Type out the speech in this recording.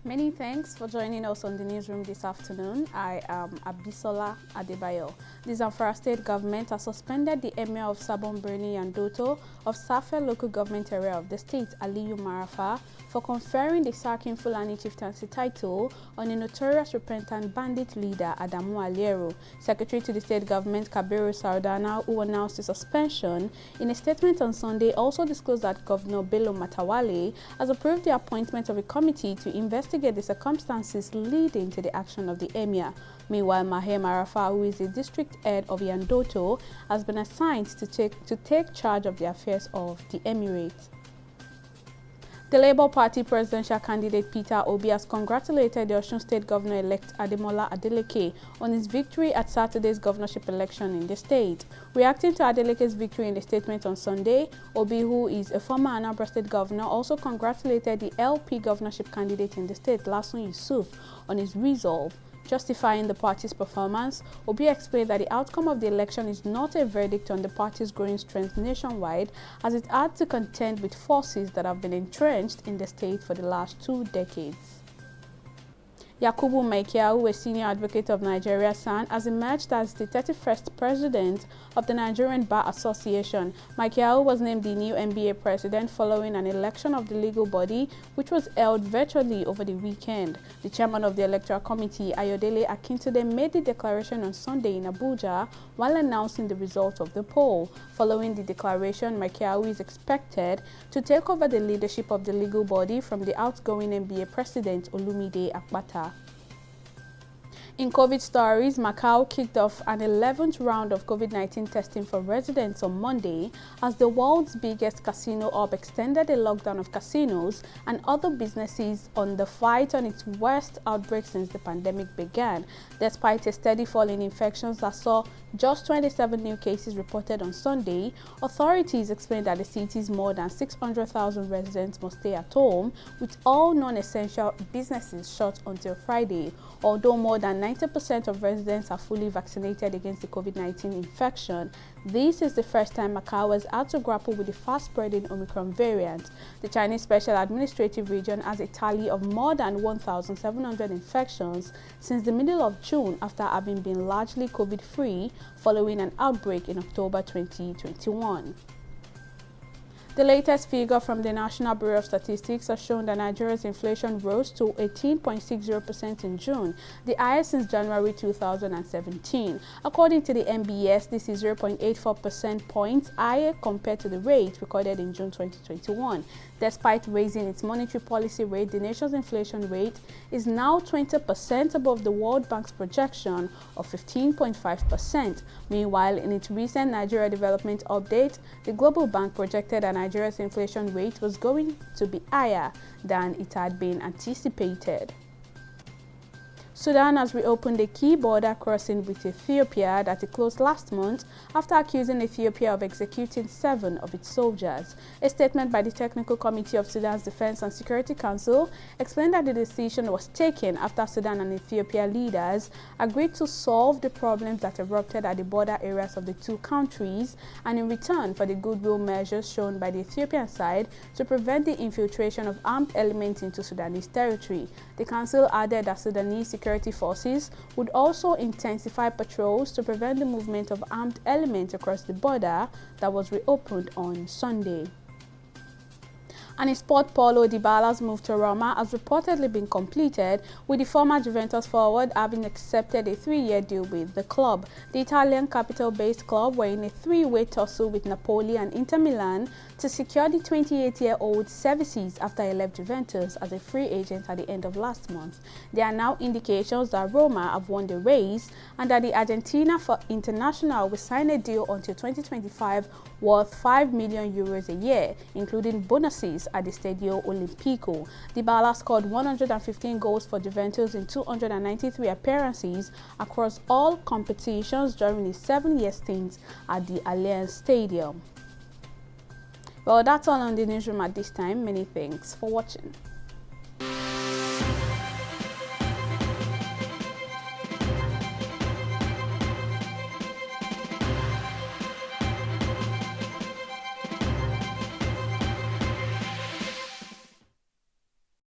Many thanks for joining us on the newsroom this afternoon. I am Abisola Adebayo. The Zamfara State Government has suspended the Emir of Sabon Birni and Doto of Safe local government area of the state, Aliyu Marafa, for conferring the Sarkin Fulani chieftaincy title on a notorious repentant bandit leader, Adamu Aliero. Secretary to the state government, Kabiru Sardana, who announced the suspension, in a statement on Sunday also disclosed that Governor Bello Matawale has approved the appointment of a committee to investigate the circumstances leading to the action of the emir. Meanwhile, Maher Marafa, who is the district head of Yandoto, has been assigned to take charge of the affairs of the emirate. The Labour Party presidential candidate Peter Obi has congratulated the Osun State Governor-elect Ademola Adeleke on his victory at Saturday's governorship election in the state. Reacting to Adeleke's victory in a statement on Sunday, Obi, who is a former Anambra State governor, also congratulated the LP governorship candidate in the state, Lasun Yusuf, on his resolve. Justifying the party's performance, Obi explained that the outcome of the election is not a verdict on the party's growing strength nationwide, as it had to contend with forces that have been entrenched in the state for the last 2 decades. Yakubu Maikudu, a senior advocate of Nigeria, SAN, has emerged as the 31st president of the Nigerian Bar Association. Maikudu was named the new NBA president following an election of the legal body, which was held virtually over the weekend. The chairman of the electoral committee, Ayodele Akintunde, made the declaration on Sunday in Abuja while announcing the result of the poll. Following the declaration, Maikudu is expected to take over the leadership of the legal body from the outgoing NBA president, Olumide Akpata. In COVID stories, Macau kicked off an 11th round of COVID-19 testing for residents on Monday as the world's biggest casino hub extended a lockdown of casinos and other businesses on the fight on its worst outbreak since the pandemic began. Despite a steady fall in infections that saw just 27 new cases reported on Sunday, authorities explained that the city's more than 600,000 residents must stay at home, with all non-essential businesses shut until Friday. Although more than 90% of residents are fully vaccinated against the COVID-19 infection, this is the first time Macau has had to grapple with the fast-spreading Omicron variant. The Chinese Special Administrative Region has a tally of more than 1,700 infections since the middle of June, after having been largely COVID-free following an outbreak in October 2021. The latest figure from the National Bureau of Statistics has shown that Nigeria's inflation rose to 18.60% in June, the highest since January 2017. According to the NBS, this is 0.84 percentage points higher compared to the rate recorded in June 2021. Despite raising its monetary policy rate, the nation's inflation rate is now 20% above the World Bank's projection of 15.5%. Meanwhile, in its recent Nigeria Development Update, the Global Bank projected that Nigeria's inflation rate was going to be higher than it had been anticipated. Sudan has reopened a key border crossing with Ethiopia that it closed last month after accusing Ethiopia of executing 7 of its soldiers. A statement by the Technical Committee of Sudan's Defense and Security Council explained that the decision was taken after Sudan and Ethiopia leaders agreed to solve the problems that erupted at the border areas of the two countries, and in return for the goodwill measures shown by the Ethiopian side to prevent the infiltration of armed elements into Sudanese territory. The council added that Sudanese security forces would also intensify patrols to prevent the movement of armed elements across the border that was reopened on Sunday. And in sport polo, Dybala's move to Roma has reportedly been completed, with the former Juventus forward having accepted a 3-year deal with the club. The Italian capital-based club were in a 3-way tussle with Napoli and Inter Milan to secure the 28-year-old's services after he left Juventus as a free agent at the end of last month. There are now indications that Roma have won the race and that the Argentina international will sign a deal until 2025 worth €5 million a year, including bonuses at the Stadio Olimpico. Dybala scored 115 goals for Juventus in 293 appearances across all competitions during his 7-year stint at the Allianz Stadium. Well, that's all on the newsroom at this time. Many thanks for watching.